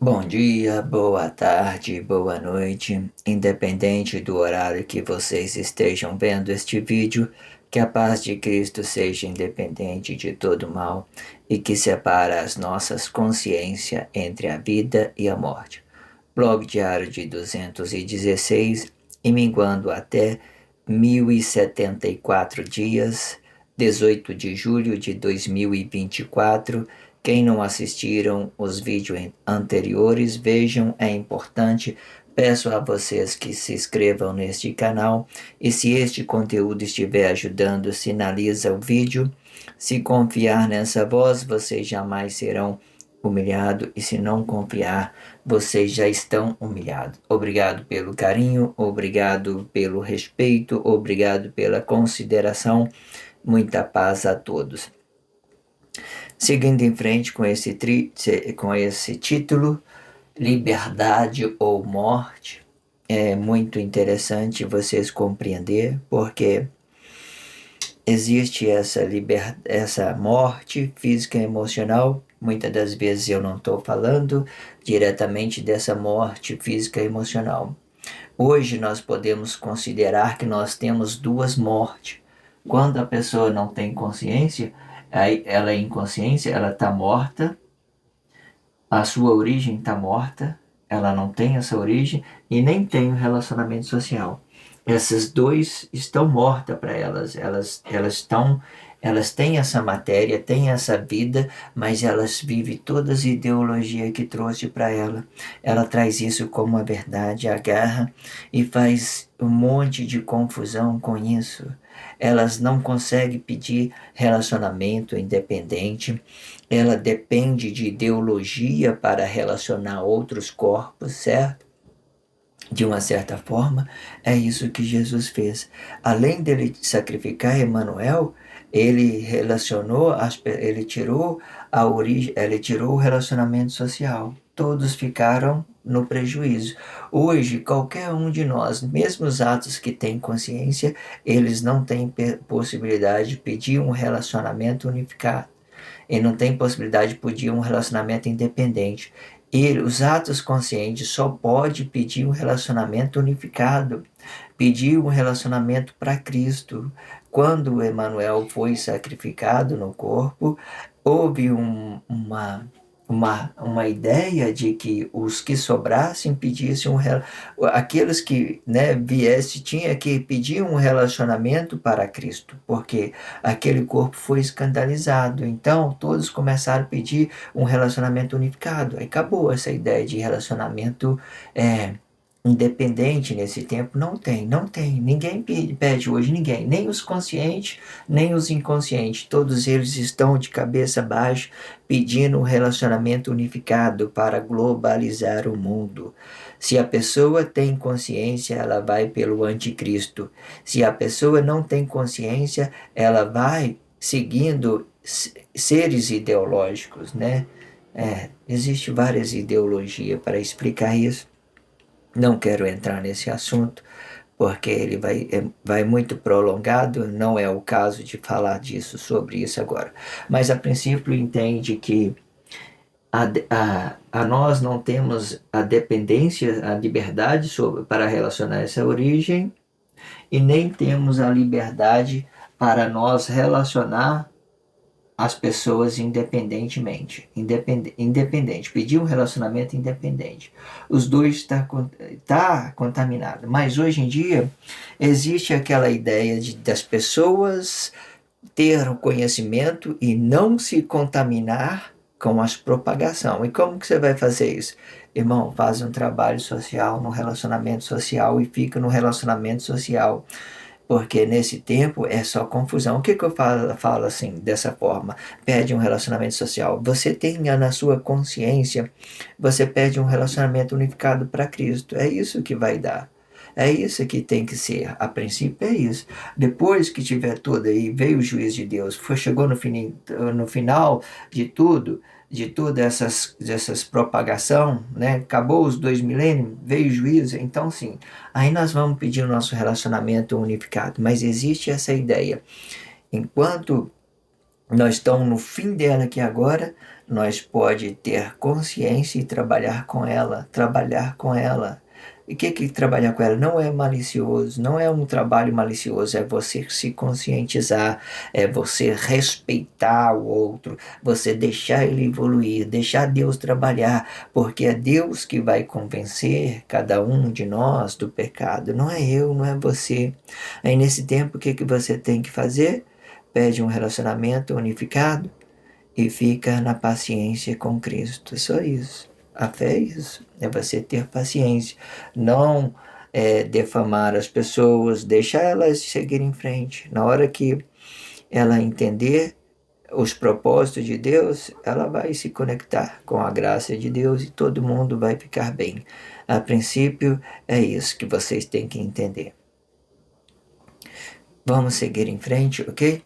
Bom dia, boa tarde, boa noite, independente do horário que vocês estejam vendo este vídeo, que a paz de Cristo seja independente de todo mal e que separa as nossas consciências entre a vida e a morte. Blog diário de 216 e minguando até 1074 dias, 18 de julho de 2024. Quem não assistiram os vídeos anteriores, vejam, é importante. Peço a vocês que se inscrevam neste canal e se este conteúdo estiver ajudando, sinaliza o vídeo. Se confiar nessa voz, vocês jamais serão humilhados e se não confiar, vocês já estão humilhados. Obrigado pelo carinho, obrigado pelo respeito, obrigado pela consideração. Muita paz a todos. Seguindo em frente com esse título, Liberdade ou Morte, é muito interessante vocês compreender, porque existe essa morte física e emocional. Muitas das vezes eu não estou falando diretamente dessa morte física e emocional. Hoje nós podemos considerar que nós temos duas mortes. Quando a pessoa não tem consciência, aí ela é inconsciência, ela está morta, a sua origem está morta, ela não tem essa origem e nem tem o relacionamento social. Essas dois estão mortas para elas têm essa matéria, têm essa vida, mas elas vivem todas as ideologias que trouxe para ela. Ela traz isso como a verdade, agarra e faz um monte de confusão com isso. Elas não conseguem pedir relacionamento independente. Ela depende de ideologia para relacionar outros corpos, certo? De uma certa forma, é isso que Jesus fez. Além dele sacrificar Emanuel, ele tirou a origem, ele tirou o relacionamento social. Todos ficaram no prejuízo. Hoje, qualquer um de nós, mesmo os atos que têm consciência, eles não têm possibilidade de pedir um relacionamento unificado. E não tem possibilidade de pedir um relacionamento independente. E os atos conscientes só pode pedir um relacionamento unificado, pedir um relacionamento para Cristo. Quando Emanuel foi sacrificado no corpo, houve uma ideia de que os que sobrassem pedissem aqueles que, né, viessem tinha que pedir um relacionamento para Cristo, porque aquele corpo foi escandalizado. Então todos começaram a pedir um relacionamento unificado. Aí acabou essa ideia de relacionamento independente nesse tempo. Não tem. Ninguém pede hoje, ninguém. Nem os conscientes, nem os inconscientes. Todos eles estão de cabeça baixa pedindo um relacionamento unificado para globalizar o mundo. Se a pessoa tem consciência, ela vai pelo anticristo. Se a pessoa não tem consciência, ela vai seguindo seres ideológicos, né? Existe várias ideologias para explicar isso. Não quero entrar nesse assunto, porque ele vai muito prolongado, não é o caso de falar sobre isso agora. Mas a princípio entende que a nós não temos a dependência, a liberdade para relacionar essa origem, e nem temos a liberdade para nós relacionar as pessoas independente, pedir um relacionamento independente. Os dois tá contaminado. Mas hoje em dia existe aquela ideia das pessoas ter o conhecimento e não se contaminar com as propagação. E como que você vai fazer isso? Irmão, faz um trabalho social, no relacionamento social e fica no relacionamento social, porque nesse tempo é só confusão. O que que eu falo assim, dessa forma? Pede um relacionamento social. Você tenha na sua consciência, você pede um relacionamento unificado para Cristo. É isso que vai dar. É isso que tem que ser. A princípio é isso. Depois que tiver tudo aí, veio o juiz de Deus, chegou no final de tudo, de todas essas propagação, né? Acabou os 2 milênios, veio o juízo, então sim, aí nós vamos pedir o nosso relacionamento unificado. Mas existe essa ideia. Enquanto nós estamos no fim dela aqui agora, nós pode ter consciência e trabalhar com ela, E o que trabalhar com ela? Não é malicioso, não é um trabalho malicioso, é você se conscientizar, é você respeitar o outro, você deixar ele evoluir, deixar Deus trabalhar, porque é Deus que vai convencer cada um de nós do pecado, não é eu, não é você. Aí nesse tempo, o que você tem que fazer? Pede um relacionamento unificado e fica na paciência com Cristo. Só isso. A fé é isso. É você ter paciência. Não defamar as pessoas, deixar elas seguirem em frente. Na hora que ela entender os propósitos de Deus, ela vai se conectar com a graça de Deus e todo mundo vai ficar bem. A princípio, é isso que vocês têm que entender. Vamos seguir em frente, ok?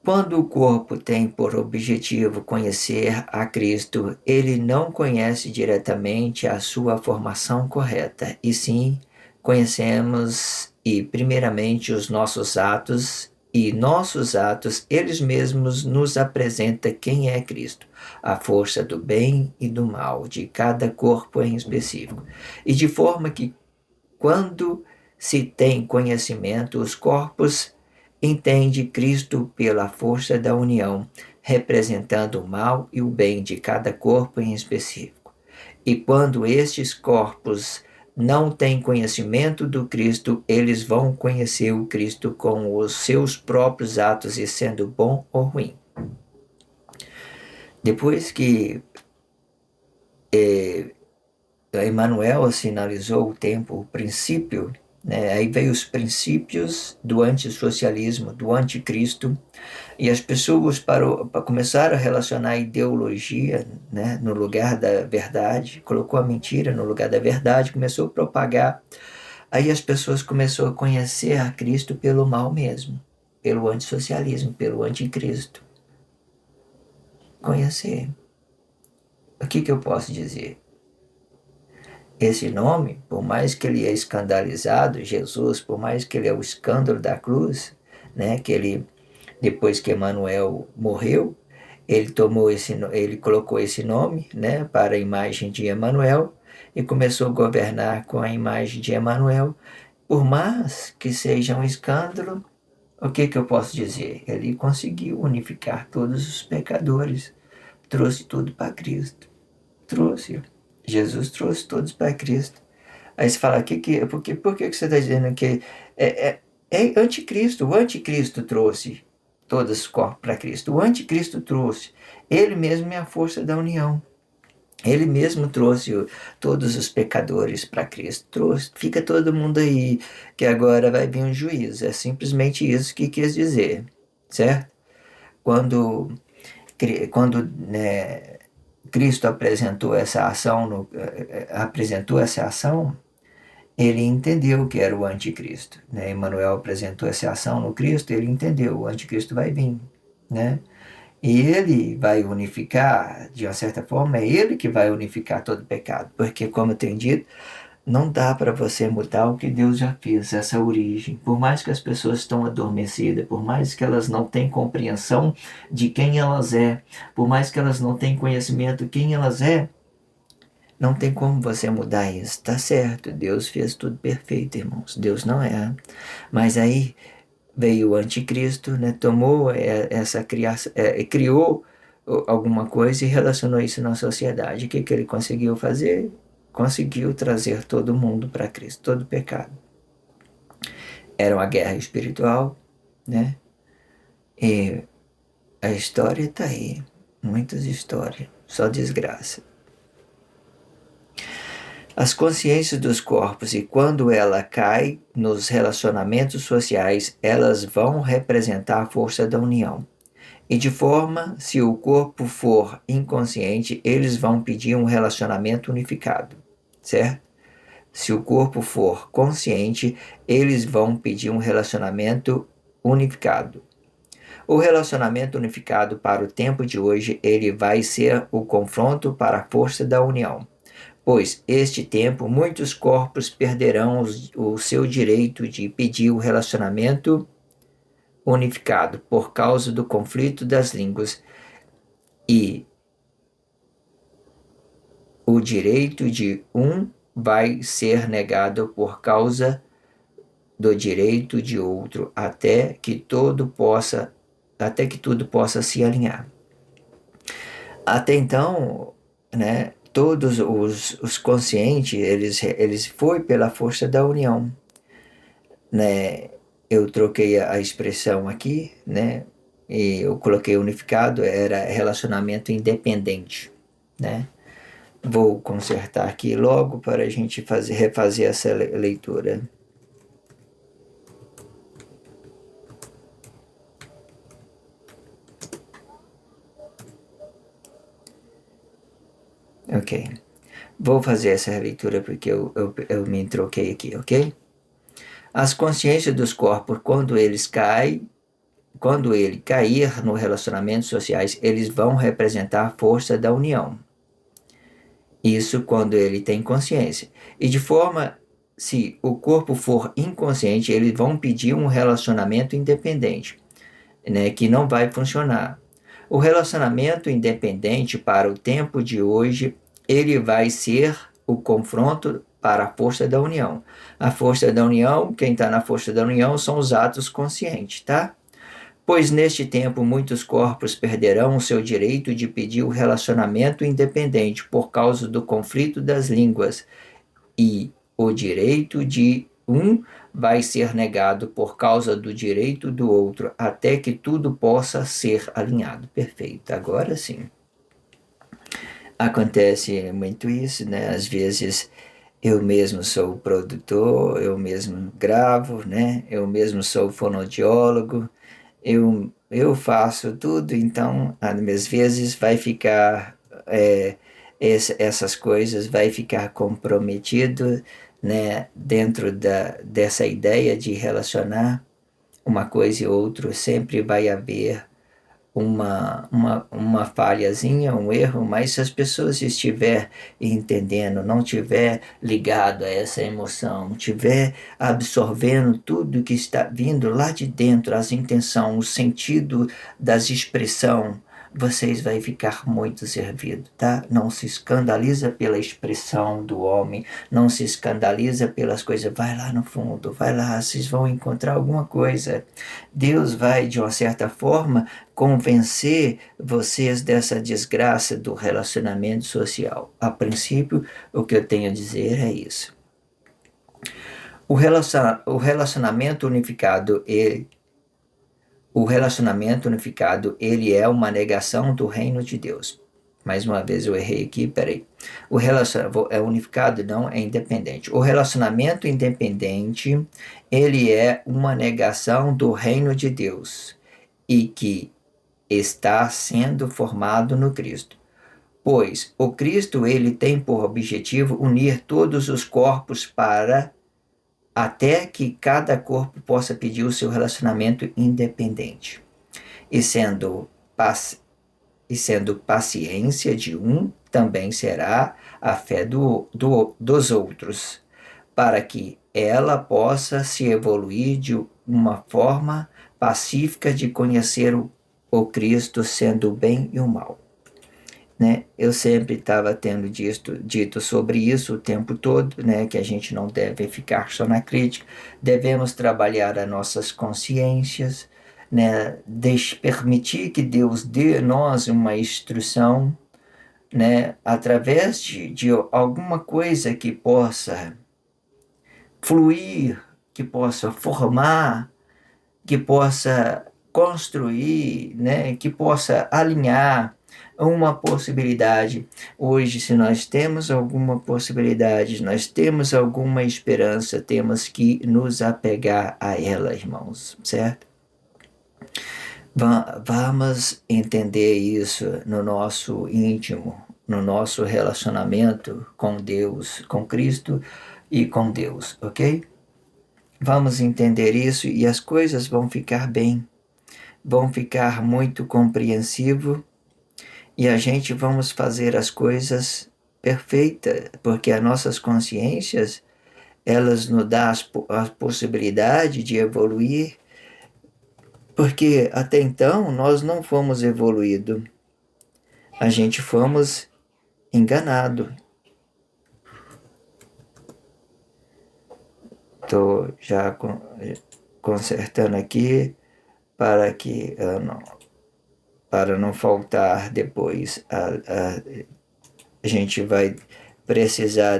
Quando o corpo tem por objetivo conhecer a Cristo, ele não conhece diretamente a sua formação correta, e sim conhecemos primeiramente os nossos atos, e nossos atos, eles mesmos nos apresentam quem é Cristo, a força do bem e do mal de cada corpo em específico, e de forma que quando se tem conhecimento, os corpos entende Cristo pela força da união, representando o mal e o bem de cada corpo em específico. E quando estes corpos não têm conhecimento do Cristo, eles vão conhecer o Cristo com os seus próprios atos, e sendo bom ou ruim. Depois que Emmanuel sinalizou o tempo, o princípio, né? Aí veio os princípios do antissocialismo, do anticristo, e as pessoas começaram a relacionar a ideologia, né, no lugar da verdade, colocou a mentira no lugar da verdade, começou a propagar. Aí as pessoas começaram a conhecer a Cristo pelo mal mesmo, pelo antissocialismo, pelo anticristo. Conhecer. O que eu posso dizer? Esse nome, por mais que ele é escandalizado, Jesus, por mais que ele é o escândalo da cruz, né, que ele, depois que Emmanuel morreu, ele colocou esse nome, né, para a imagem de Emmanuel e começou a governar com a imagem de Emmanuel. Por mais que seja um escândalo, o que eu posso dizer? Ele conseguiu unificar todos os pecadores, trouxe tudo para Cristo, trouxe. Jesus trouxe todos para Cristo. Aí você fala, por que você está dizendo que é anticristo? O anticristo trouxe todos os corpos para Cristo. O anticristo trouxe. Ele mesmo é a força da união. Ele mesmo trouxe todos os pecadores para Cristo. Trouxe. Fica todo mundo aí, que agora vai vir um juízo. É simplesmente isso que quis dizer, certo? Quando né, Cristo apresentou essa ação, ele entendeu que era o anticristo, né? Emmanuel apresentou essa ação no Cristo, ele entendeu, o anticristo vai vir, né? E ele vai unificar, de uma certa forma, é ele que vai unificar todo o pecado, porque, como eu tenho dito, não dá para você mudar o que Deus já fez, essa origem. Por mais que as pessoas estão adormecidas, por mais que elas não tenham compreensão de quem elas é, por mais que elas não tenham conhecimento de quem elas é, não tem como você mudar isso. Tá certo, Deus fez tudo perfeito, irmãos. Deus não erra. Mas aí veio o anticristo, né? Tomou essa criação, criou alguma coisa e relacionou isso na sociedade. O que ele conseguiu fazer? Conseguiu trazer todo mundo para Cristo, todo pecado. Era uma guerra espiritual, né? E a história está aí, muitas histórias, só desgraça. As consciências dos corpos, e quando ela cai nos relacionamentos sociais, elas vão representar a força da união. E de forma, se o corpo for inconsciente, eles vão pedir um relacionamento unificado, certo? Se o corpo for consciente, eles vão pedir um relacionamento unificado. O relacionamento unificado para o tempo de hoje, ele vai ser o confronto para a força da união. Pois este tempo muitos corpos perderão o seu direito de pedir o relacionamento unificado por causa do conflito das línguas, e o direito de um vai ser negado por causa do direito de outro, até que tudo possa se alinhar. Até então, né, todos os conscientes, eles foi pela força da união, né? Eu troquei a expressão aqui, né? E eu coloquei unificado, era relacionamento independente, né? Vou consertar aqui logo para a gente refazer essa leitura. Ok. Vou fazer essa leitura porque eu me troquei aqui, ok? As consciências dos corpos, quando ele cair no relacionamentos sociais, eles vão representar a força da união. Isso quando ele tem consciência. E de forma, se o corpo for inconsciente, eles vão pedir um relacionamento independente, né, que não vai funcionar. O relacionamento independente para o tempo de hoje, ele vai ser o confronto para a força da união. A força da união, quem está na força da união são os atos conscientes, tá? Pois neste tempo muitos corpos perderão o seu direito de pedir o relacionamento independente por causa do conflito das línguas, e o direito de um vai ser negado por causa do direito do outro, até que tudo possa ser alinhado. Perfeito. Agora sim. Acontece muito isso, né? Às vezes eu mesmo sou produtor, eu mesmo gravo, né? Eu mesmo sou fonoaudiólogo, eu faço tudo, então às vezes vai ficar essas coisas vai ficar comprometido, né, dentro dessa ideia de relacionar uma coisa e outra, sempre vai haver uma falhazinha, um erro, mas se as pessoas estiver entendendo, não tiver ligado a essa emoção, tiver absorvendo tudo que está vindo lá de dentro, as intenções, o sentido das expressão, vocês vai ficar muito servido, tá? Não se escandaliza pela expressão do homem, não se escandaliza pelas coisas, vai lá no fundo, vai lá, vocês vão encontrar alguma coisa. Deus vai, de uma certa forma, convencer vocês dessa desgraça do relacionamento social. A princípio, o que eu tenho a dizer é isso. O relacionamento unificado, ele é uma negação do reino de Deus. Mais uma vez eu errei aqui, peraí. O relacionamento é unificado, não é independente. O relacionamento independente, ele é uma negação do reino de Deus e que está sendo formado no Cristo. Pois o Cristo, ele tem por objetivo unir todos os corpos para até que cada corpo possa pedir o seu relacionamento independente. E sendo paciência de um, também será a fé dos outros, para que ela possa se evoluir de uma forma pacífica de conhecer o Cristo sendo o bem e o mal. Né? Eu sempre estava tendo dito sobre isso o tempo todo, né? Que a gente não deve ficar só na crítica, devemos trabalhar as nossas consciências, né? Permitir que Deus dê a nós uma instrução, né? Através de alguma coisa que possa fluir, que possa formar, que possa construir, né? Que possa alinhar uma possibilidade. Hoje, se nós temos alguma possibilidade, nós temos alguma esperança, temos que nos apegar a ela, irmãos, certo? Vamos entender isso no nosso íntimo, no nosso relacionamento com Deus, com Cristo e com Deus, ok? Vamos entender isso e as coisas vão ficar bem, vão ficar muito compreensível e a gente vamos fazer as coisas perfeitas, porque as nossas consciências, elas nos dão a possibilidade de evoluir, porque até então nós não fomos evoluídos, a gente fomos enganados, Estou já consertando aqui para que para não faltar depois. A gente vai precisar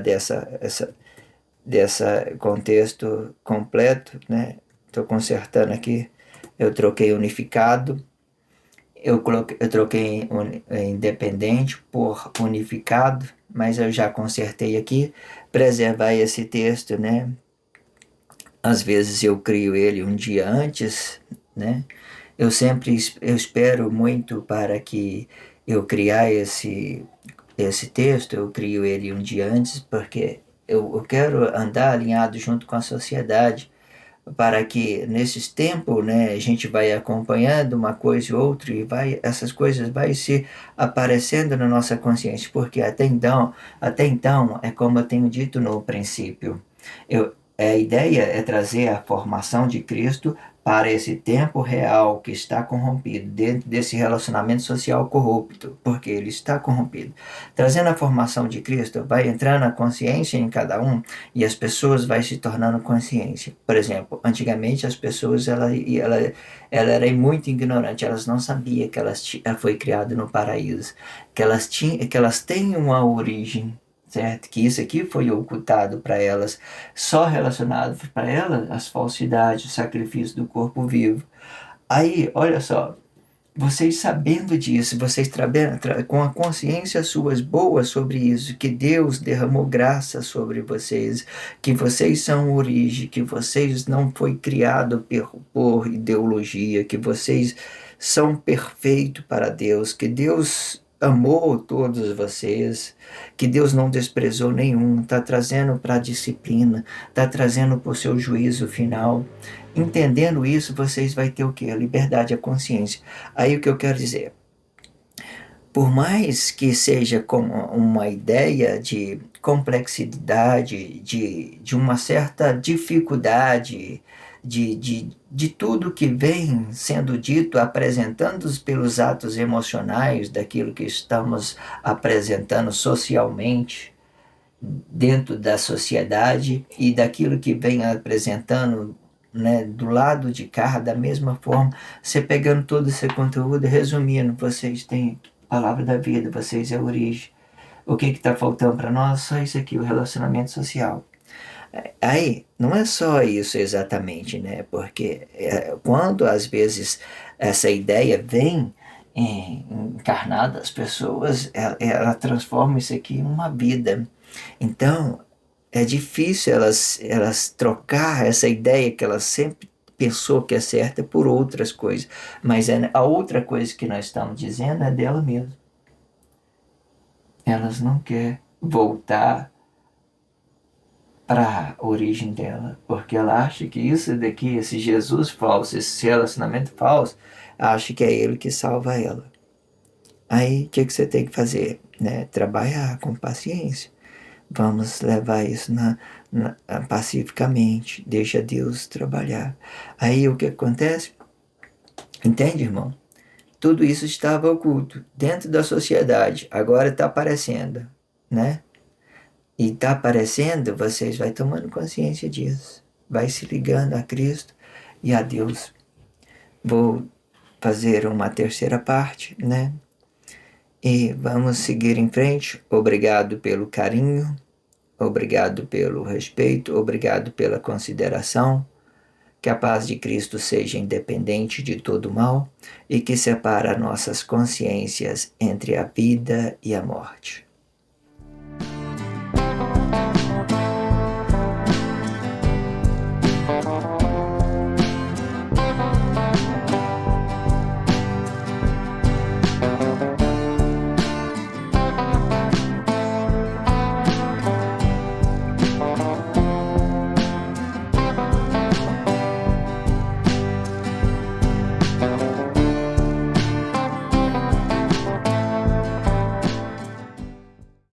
dessa contexto completo, né? Estou consertando aqui. Eu troquei unificado. Eu troquei independente por unificado, mas eu já consertei aqui. Preservar esse texto, né? Às vezes eu crio ele um dia antes, né? Eu espero muito para que eu criar esse texto, eu crio ele um dia antes, porque eu quero andar alinhado junto com a sociedade, para que nesses tempos, né, a gente vai acompanhando uma coisa e outra e essas coisas vai se aparecendo na nossa consciência, porque até então é como eu tenho dito no princípio, a ideia é trazer a formação de Cristo para esse tempo real que está corrompido, dentro desse relacionamento social corrupto, porque ele está corrompido. Trazendo a formação de Cristo, vai entrando a consciência em cada um e as pessoas vai se tornando consciência. Por exemplo, antigamente as pessoas ela era muito ignorante, elas não sabiam que ela foi criada no paraíso, que elas têm uma origem, certo? Que isso aqui foi ocultado para elas, só relacionado para elas as falsidades, o sacrifício do corpo vivo. Aí, olha só, vocês sabendo disso, vocês com a consciência suas boas sobre isso, que Deus derramou graça sobre vocês, que vocês são origem, que vocês não foi criado por ideologia, que vocês são perfeitos para Deus, que Deus amou todos vocês, que Deus não desprezou nenhum, está trazendo para a disciplina, está trazendo para o seu juízo final. Entendendo isso, vocês vão ter o quê? A liberdade, a consciência. Aí o que eu quero dizer, por mais que seja como uma ideia de complexidade, de uma certa dificuldade, de tudo que vem sendo dito, apresentando pelos atos emocionais daquilo que estamos apresentando socialmente, dentro da sociedade e daquilo que vem apresentando, né, do lado de cá, da mesma forma, você pegando todo esse conteúdo, resumindo, vocês têm a palavra da vida, vocês é a origem. O que está faltando para nós? Só isso aqui, o relacionamento social. Aí, não é só isso exatamente, né? Porque quando às vezes essa ideia vem encarnada, as pessoas, ela transforma isso aqui em uma vida. Então, é difícil elas trocar essa ideia que elas sempre pensou que é certa por outras coisas. Mas a outra coisa que nós estamos dizendo é dela mesma. Elas não querem voltar para a origem dela, porque ela acha que isso daqui, esse Jesus falso, esse relacionamento falso, acha que é ele que salva ela. Aí, o que você tem que fazer? Né? Trabalhar com paciência. Vamos levar isso pacificamente. Deixa Deus trabalhar. Aí o que acontece? Entende, irmão? Tudo isso estava oculto dentro da sociedade. Agora está aparecendo, né? E está aparecendo, vocês vão tomando consciência disso. Vai se ligando a Cristo e a Deus. Vou fazer uma terceira parte, né? E vamos seguir em frente. Obrigado pelo carinho. Obrigado pelo respeito, obrigado pela consideração. Que a paz de Cristo seja independente de todo mal e que separa nossas consciências entre a vida e a morte.